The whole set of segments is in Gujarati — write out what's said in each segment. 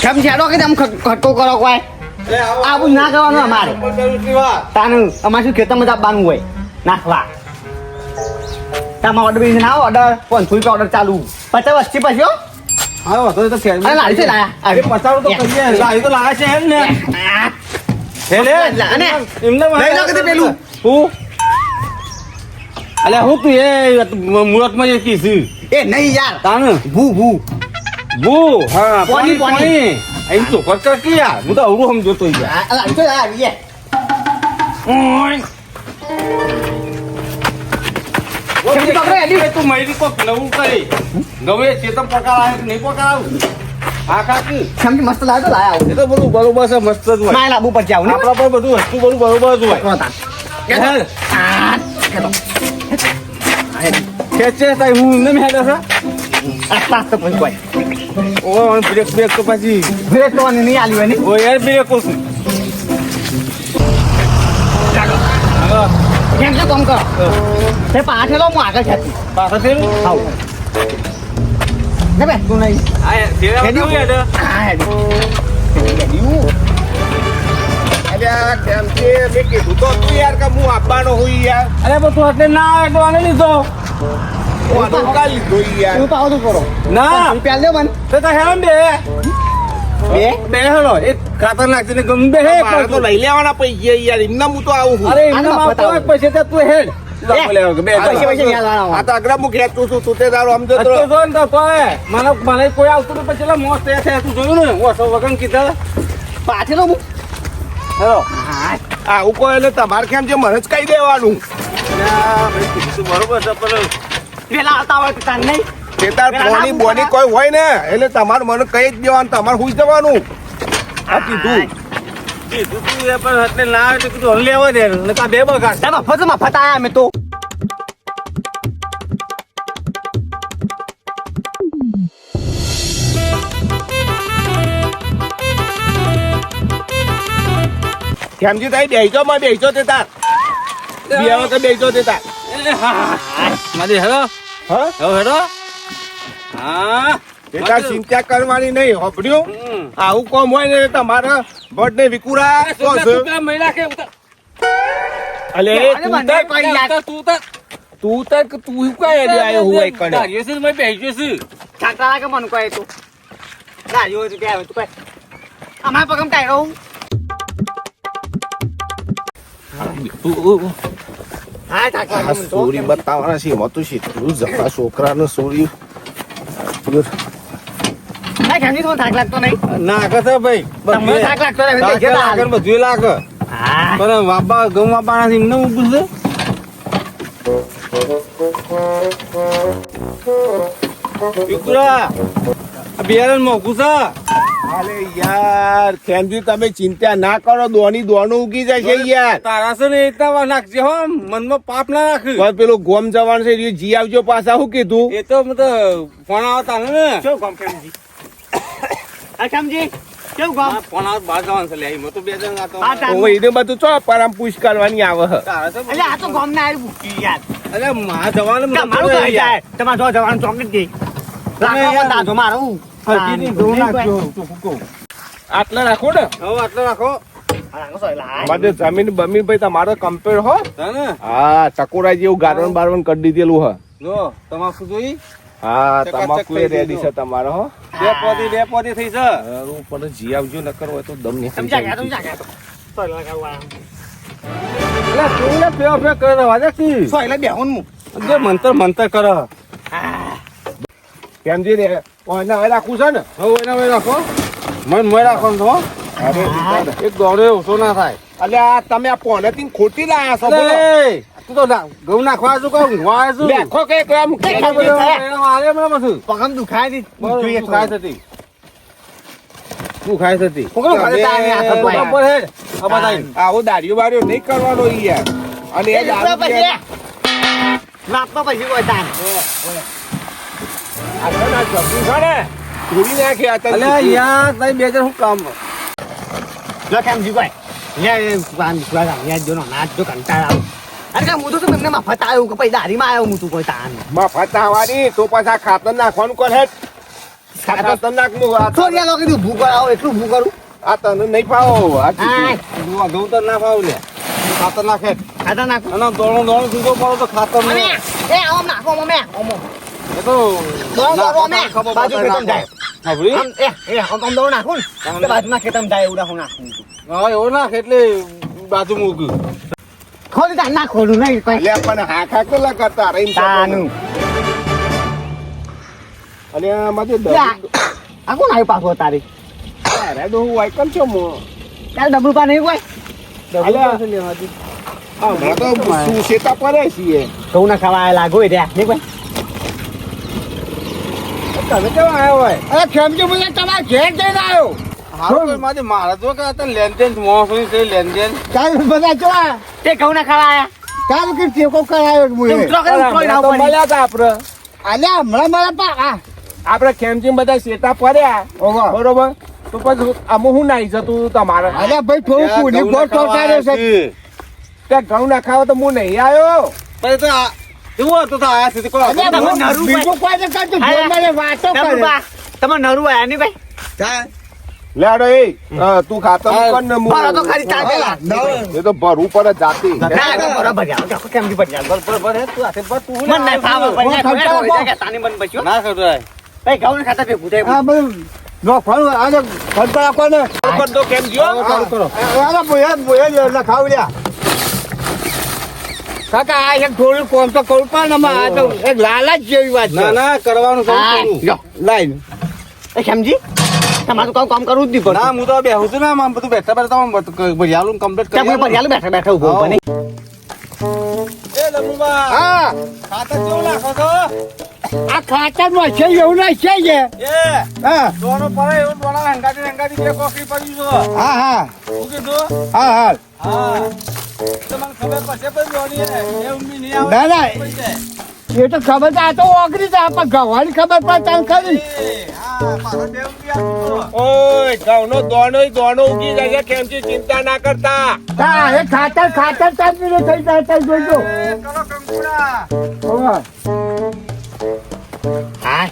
કેમ છેડો કે તમે ખટકો કરો કોઈ આવું ના કરવાનું અમારે તાનું અમારે શું ખેતરમાં આપવાનું હોય નાખવા તમારે ઓર્ડર બી ના ઓર્ડર 500 રૂપિયા ઓર્ડર ચાલુ 50 વસ્તી પછી હા વાતો તો ફેર અરે લાવી છે લાયા અરે પચાસ તો કરીએ લાવી તો લાગે છે એમ ને લે અને એમને લઈ લો કે પેલું હું અલે હું તું એ મુરતમાં જે કીધું એ નહીં યાર તાન ભૂ ભૂ ભૂ હા પાણી, પાણી. એમ તો કરતા કે યાર હું તો અવરું સમજતો યાર લાવી છે લાવી તું મહિની કોક નવું કરી ગમે ચેતમ પકાર આવે કે નહીં પકાર આવું હા કાકી સમજી મસ્ત લાવ્યો તો લાયા એ તો બધું બરોબર છે મસ્ત જ હોય ના લાવવું પડશે આવું આપણા પર બધું વસ્તુ બધું બરોબર જ હોય ખેંચે તાઈ હું એમને હેડે છે તો પછી કોઈ ઓ બ્રેક બ્રેક તો પછી બ્રેક તો નહીં આલી હોય ને ઓ યાર બ્રેક કોશું કેમ છે કામ કરો તે પાછળ હું આગળ ખેંચી પાછા થયેલું આવ ને બે તું નહીં હા હેડી હેડે હા હેડી અલ્યા કેમ છે મેં કીધું તો તું યાર કે હું આપવાનો હોય યાર અરે પણ તું એટલે ના આવે તો આને લીધો હું આનો કા લીધો યાર તું પાવ તું કરો ના રૂપિયા લે મને તો હેરાન બે બે બે હેલો એક ખાતર નાખી ને ગમે બે હે મારે તો લઈ લેવાના પૈસા યાર એમને હું તો આવું છું અરે એમને આનો માપતો પતાવો. પૈસા તો તું હેડ બે પૈસા પૈસા યાદ આ તો અગ્રા હું ખેંચું છું તું તે તારો સમજો તો તો જો ને તો મને કોઈ આવતું તો પછી મોસ થયા છે તું જોયું ને ઓસો વગન કીધા પાછળ હું હેલો આવું કોઈ એટલે તમારે કેમ છે મને જ કહી દેવાનું બરોબર છે પણ પેલા આવતા હોય તો તાર નહીં તે તાર બોની બોની કોઈ હોય ને એટલે તમારે મને કહી જ દેવાનું તમારે હુઈ જવાનું આ કીધું કીધું તું એ પણ એટલે ના આવે તો કીધું હલ લેવા દે ને કા બે બગાડ તમે મફત આયા અમે તો કેમજી તાઈ બેસજો માં બેસજો તે તાર બેહો કે બેસજો તે તાર મારી હેલો હા હવે હેલો હા તે તાર ચિંતા કરવાની નહીં હોભળ્યું આવું કોમ હોય ને તમારે ભટ ને વિકુરા તો છે. મહિલા કે અલે અરે તું મને તાર કોઈ યાદ તું તો તું તાર કે તું કઈ આવ્યો હોય કણે કાર્ય છે મેં બેસ્યો છું છાકરા લાગે મને કોઈ તું ના જો તો કે તું કોઈ અમાર પગમ કાઈ રહું હા છાકરા આ સોરી બતાવવાના છે એમાં તો શીખવું જતા છોકરાને સોરી ના કેમની તો થાક લાગતો નહીં ના કથા ભાઈ તમને થાક લાગતો નહીં લાગે બધું લાગે હા પણ વાપા ગૌ વાપા નથી એમને હું પૂછે વિકુરા આ બિયારણ મોંઘું છે અરે યાર ખેમજી તમે ચિંતા ના કરો દોની દોનું ઉગી જાય છે યાર તારા છે ને એટલા નાખજે હો મનમાં પાપ ના રાખ પણ પેલો ગોમ જવાનું છે એ જી આવજો પાછા શું કીધું એ તો મતલબ ફોન આવતા ને શું કામ કેમજી આ કેમજી કેવું કામ ફોન આવત બહાર જવાનું છે લે એમાં તો બે જણ ગાતો હા, તાર- હવે એને બધું ચો પરમ પૂછ કરવાની આવે હ. તારા તો એટલે આ તો ગામ ના આવી ભૂકી યાર અરે માં જવાનું તમારું તો જાય તમારે જો જવાનું ચોકલેટ ગઈ રાખો દાદો મારું આટલા રાખો ને હવે આટલો રાખો અમારે જમીન બમીન ભાઈ તમારો કમ્પેર હો ને હા ટકોરા જેવું ગારવણ બારવણ કરી દીધેલું હ જો તમાકુ જોઈ હા ચકાચક તમાકુ થઈ રેડી ગયું. છે તમારો હો બે પોતી થઈ છે હારું, પણ જી આવજો નકર હોય તો દમ નીકળી સમજા ગયા જાય. સમજા ગયા તો લગાવવા એટલે તું ને પેઓ પે કરે વાજે કી સો એટલે બેહું હું જે મંતર મંતર કરે કેમજી રે ઓયના હવે રાખવું છે ને હવે એના વે રાખો મન મોય રાખો ને તો અરે એક દોડે ઓછો ના થાય અલ્યા તમે આ પોનેથી ખોટી લાયા છો બોલો અલે, તું તો ઘઉં નાખવા છું કહું ઊંઘવા છું લેખો કે આમ મારે મને બધું પગમ દુખાય છે જોઈએ તું ખાય થતી તું ખાય થતી પગમ ખાય છે, તારે આ થતું હોય. બરાબર હેડ. આ બતાવી. આવો દાડિયો બાડિયો નહીં કરવાનો ઈ યાર અને એ દારૂ પછી પીએ- લાપતો પછી કોઈ તાર આ છે ને આ જબરું છે ને તોડી નાખે આ તને અલ્યા યાર તારી બે જણ શું કામ જો કેમ જીવાય યા વાન દીકરા યા જો નાચ જો કંટાળ આવ અરે કે હું તો એમને મફત આવ્યો કે પછી દારીમાં આવ્યો હું તું કોઈ તાન મફત આવવાની તો પાછા ખાતર નાખવાનું કરે આ ખતરનાક નું આ છોડિયા લોકો કીધું ભૂ કરાવો એટલું ભૂ કરું આ તને નહીં પાવો આ હા ઘઉં તો ના ભાવ લે ખાતર નાખે ખાતા નાખો અને દોણો સીધો પડો તો ખાતર અમે એ આમ નાખો મમે ઓમો એ તો દોણો અમે બાજુ ખેતમ જાય ખબરી આમ આમ દોણો નાખો ને તો બાજુના ખેતમ જાય એવું નાખું નાખું હા એવો નાખ એટલે બાજુ મૂક્યું ખોલી તા ના ખોલું નહીં કોઈ એટલે પણ હાખા કેલા કરતા રહીને તાનું અને આમાંથી યા, આ કોણ આવ્યું પાછો તારી અરે તો હું વાયકલ છો મો તારે ડબલું પા નહીં કોઈ હમણાં તો શું શેતા પડે છીએ ઘઉં ના ખાવા લાગો રહ્યા નહીં કોઈ તમે કેવા આવ્યો હોય અરે ખેમજી બોલે તમારા ઘેર જઈને આવ્યો હારું તો મારે મારા જો કે હતા લેનદેન મોસની છે લેનદેન કાલ બધા જોવા તે ઘઉં ના ખાવા આયા કાલ કે ટેકો કરાયો તે ઉતરો કરીને ઉતરો ના ઉપર. મળ્યા હતા આપણે અલ્યા હમણાં મારા પા આપણે ખેમજી બધા શેતા પડ્યા બરોબર તો પછી આમાં હું નાઈ જતું તમારે અલ્યા ભાઈ થોડું કુની ગોળ ચોટાડ્યો છે તે ઘઉં ના ખાવા તો હું નહીં આવ્યો પછી તો આ એવું હતું તો આયા સુધી કોઈ અલ્યા, હતું તમે નરું બીજું કોઈ ને કરતું મને વાતો ડબલું કરે પા તમે નરું આયા નહીં ભાઈ લેડો એ તું ખાતર કર ને મારો તો ખાલી ચા પેલા એ તો ભરવું પડે જાતી ના ના બરાબર જાવ કેમ દી પડી જાવ બરાબર હે તું આતે પર તું મન નહીં ફાવે પડી જાય કે તાની મન બચ્યો ના ખવડાય ભાઈ ઘઉં ને ખાતા ભેગું થાય હા બધું નો ફળ આજે ફળતા કોને ઉપર તો કેમ ગયો કરો અરે બોયા એટલે ખાવ લ્યા કાકા આ એક થોડું કોમ તો કરું પણ આ તો એક લાલચ જેવી વાત ના ના કરવાનું છે હા, કરું. જો. લાઈન એ સમજી તમારું કામ કરવું જ નહીં પડતું ના હું તો બેહું છું ને આમ બધું બેઠા બેઠા ભરિયાલું કમ્પ્લીટ ત્યાં કોઈ પડિયાલું બેઠા બેઠા ઉભો ઉભો નહીં એ લંબુબા હા ખાતર કેવું નાખો છો આ ખાતર માં છે એવું નહીં છે એ હા દોણો પડે એવું દોણા હંગાતી બે કોફી પડી છો હા હા શું કીધું હા હા હા તો મને ખબર પડશે પણ દોડી એ ઊંઘી નહીં આવે ના, ના. પડી જાય. એ તો ખબર તો આ તો ઓગળી જાય પણ ગવાની ખબર પડે તને ખરી એ, હા પાછો બે ઊંઘી આવતો. ઓય ઘઉંનો દોણો ઉગી જાય કેમથી ચિંતા ના કરતા હા એ ખાતર ચાપીને થઈ જાય તઈ જોજો એ, કરો કંકુડા. હા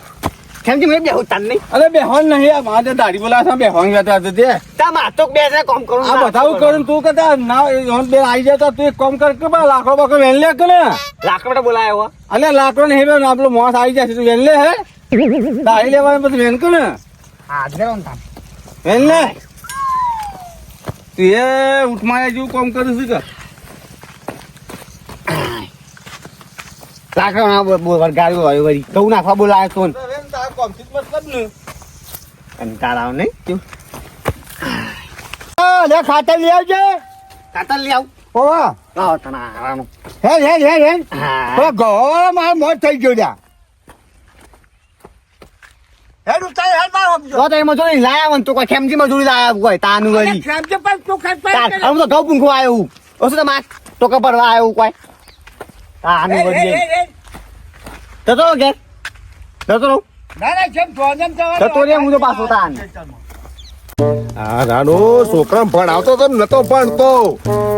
સમજી મેં બેહું તાન નહીં અરે બેહોન નહીં આ મારે દાઢી બોલાવે છે બેહોન બેઠા છે તે તાર તો બે જણા કામ કરું આ બતાવું કરું તું કદા ના એ હોન બે આવી જાય તો તું એક કામ કર કે બા લાકડો બાકડો વેન લે કે ને લાકડા બોલાયો અલે લાકડો નહીં બે આપણો મોસ આવી જાય છે તું વેન લે હે દાઢી લેવાનું પછી વેન કે ને હા દેવો તાન વેન લે તું એ ઉઠમાયા જેવું કામ કરું છું કે લાકડા વરગાડ્યું હોય વળી ઘઉં નાખવા બોલાયો તો વેન તાર કામ થી મતલબ ને કંટાળાવ નહીં તું લે ખાતર લઈ આવજે કાતર લઈ આવ ઓવા આવો તને આરામ હે હા તો ગો માર મોત થઈ ગયો લ્યા હેડ ઉતાર હેડ માર આપજો તો એ મજૂરી લાયા વન તો કોઈ ખેમજી મજૂરી લાયા કોઈ તાનું વળી ખેમજે પણ તું ખાત તાર હું તો ઘઉં પૂંખવા આવ્યો ઓછું તો માર ટોકા ભરવા આવ્યો કોઈ તાનું વળી તો ઘેર જતો રહું ના ના જેમ જોજમ જતો રે હું તો પાછો તાન હા રાણો છોકરા ભણાવતો તો નતો ભણતો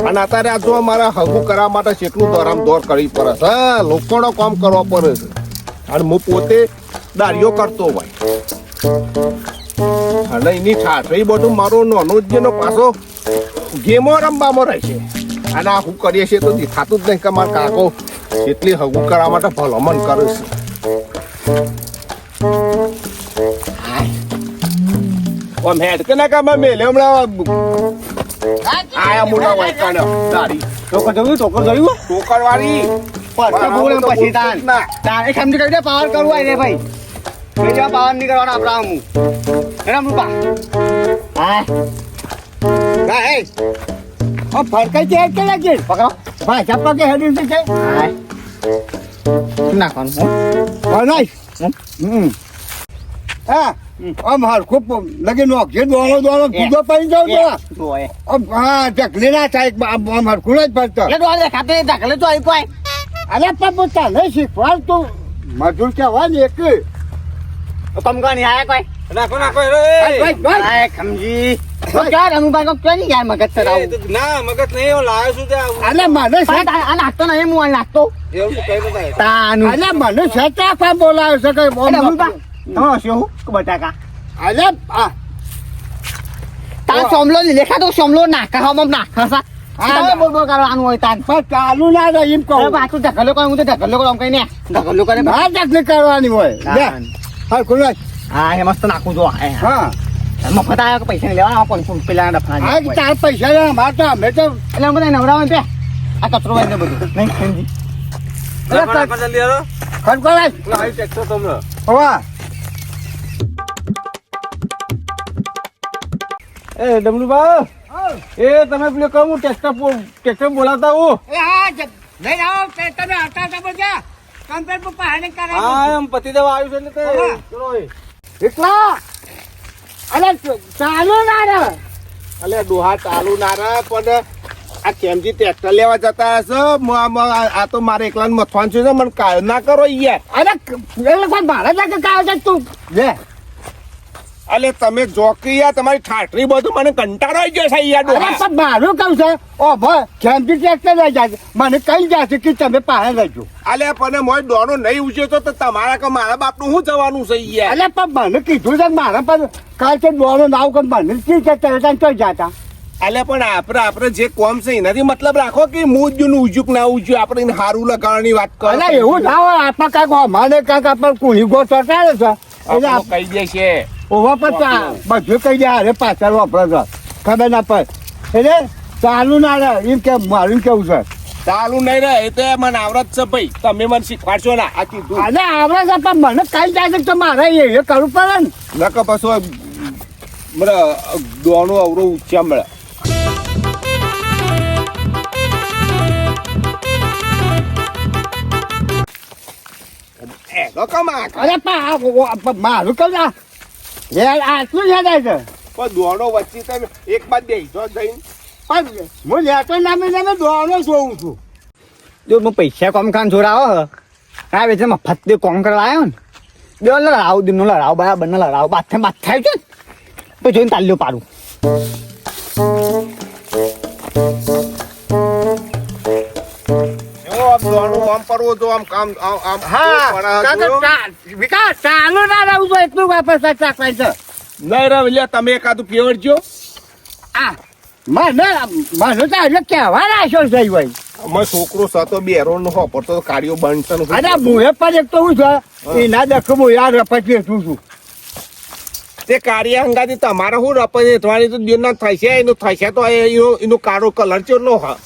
અને અત્યારે આ જો મારા હગું કરવા માટે કેટલું દોરામ દોર કરવી પડે છે લોકોનો કામ કરવો પડે છે અને હું પોતે દાડીઓ કરતો હોય અને એની ઠાઠ બધું મારો નાનો જ જેનો પાછો ગેમો રમવામાં રહે છે અને આ હું કરીએ છીએ તો દેખાતું જ નહીં કે મારા કાકો એટલી હગું કરવા માટે ભલામણ કરે છે ઓમ હેડ કે ના કામ મેલે હમણાં આયા મોટા હોય કાઢો દાડી ટોકર જોયું ટોકર વાળી પછી બોલે પછી તાન તાન એ સમજી કહી દે પાવર કરવું હોય ને ભાઈ બીજા પાવર નહીં કરવાનો આપણા હું એના રૂપા હા ના હે ઓ ફરકાઈ છે કે લાગે પકડો ભાઈ ચપ્પા કે હેડી છે હા નાખવાનું બનાઈ હા આમ હાલ ખૂબ લગી નો જે દોણો કૂદો પડી જાવ તો આમ હા ઢકલી ના થાય આમ હરખું જ પડતો એટલે તો ખાતે ઢકલે તો આવી કોઈ અરે પણ પોતા નહીં શીખવાડ તું મજૂર કે હોય ને એક કમગણી આયા કોઈ નાખો નાખો આય ખમજી તો ક્યાં રમુ બાકો ક્યાં નહીં યાર મગજ ચડાવું ના મગજ નહીં હું લાવ્યો છું ત્યાં અલે મને આ નાખતો નહીં હું નાખતો એવું શું કઈ બતાય તાનું અલે મને સચા બોલાવે છે કઈ એટલે હું બા તમે હસ્યો હું કે બટાકા અલે આ તાર સોમલો લેખા તો સોમલો નાખા હમ નાખા સા તમે બોલ બોલ કરવાનું હોય તાર પણ ચાલુ ના રહે એમ કહું અરે પાછું ઢકલો કરે હું તો ઢકલો કરું કઈ ને ઢકલો કરે ના ચટણી કરવાની હોય લે હા ખુલ્લા હા એ મસ્ત નાખું જો હા મફત આવ્યા કે પૈસા લેવા પણ પેલા ડફા આ ચાર પૈસા લે માર તો અમે તો એટલે અમે બધા નવરાવે બે આ કચરો વાળી બધું નહીં સમજી જલ્દી હાલો ખડકોલા આવી ટેક્સો તમને હોવા એ ડમલુબા એ તમે પેલો કહું ટ્રેક્ટર બોલાવતા હું એ હા લઈને આવો તમે હતા તો બધા કમ્પ્લેટ પર પહાડે કરે હા એમ પતિદેવ આવ્યું છે એટલે તે હા. ચલો એ. એટલા અલે ચાલુ ના રે અલે ડોહા ચાલુ ના રહે પણ આ કેમજી ટ્રેક્ટર લેવા જતા હશે આ તો મારે એકલાને મથવાનું છે મને કાયો ના કરો યાર અરે એટલે કોઈ મારે લાગે કાવ છે તું લે અલે તમે જોકી યાર તમારી ઠાઠરી બધું મને કંટાળો આવી ગયો છે યાર અરે ડોહા પણ મારું કહું છે ઓ ભાઈ જેમથી ટ્રેક્ટર લઈ જાય મને કઈ જશે કે તમે પાસે રહેજો અલે પણ મોય ડોનો નહીં ઉછ્યો તો તમારા કે મારા બાપનું શું જવાનું છે યાર અલે પણ મને કીધું છે મારા પર કાલ છે દોડો નાવ કે મને કી છે તરત તો જતા અલે પણ આપણે જે કોમ છે એનાથી મતલબ રાખો કે હું જ ઉજ્યુક ના ઉજ્યું આપણે એને હારું લગાડવાની વાત કરો અલે એવું ના હોય આપણે કાંઈક અમારે કાંઈક આપણે કુણી ગો ચટાડે છે એટલે આપણું કહી દે છે ઓવા પર બધું કહી દે અરે પાછળ વાપરે છે ખબર ના પડે એટલે ચાલુ ના રહે એમ કે મારું કેવું છે ચાલુ નહીં રહે એ તો મને આવડત છે ભાઈ તમે મને શીખવાડશો ના આ કીધું અને આવડે છે પણ મને કઈ જાય છે તો મારે એ કરવું પડે ને નકર પછી મને ડોનો અવરો ઊંચા મળે અરે પણ મારું કહું ને યાર આટલું યાદ છે પણ દોડો વચ્ચે તમે એક બાદ બેસો જઈને પણ હું લેતો નામે નામે દોડો જોઉં છું જો હું પૈસા કોમ ખાન જોડાવો હા વેચે મફત દે કોમ કરવા આવ્યો ને બે લડાવ દિનનો લડાવ બરાબર ને લડાવ બાથે થાય છે પછી જોઈને તાલ્યો પાડું જો આમ દોડું આમ કરવો જો આમ કામ આમ વિકાસ ચાલુ ના રહું તો એટલું વાપસ ચાકવાય છે નહીં રે લે તમે એકાદું ફેવરજો આ મને તો આજે કહેવા રાખ્યો છે ભાઈ અમે છોકરો સતો બેરો નો હોપર તો કાર્યો બનશે ને અરે મુએ પણ એક તો હું છે એના દખ હું યાર રપટ વેચું છું તે કાર્ય અંગાથી તમારે શું રપત વેચવાની તો દિન થશે એનું થશે તો એનો કાળો કલર ચેટલો હા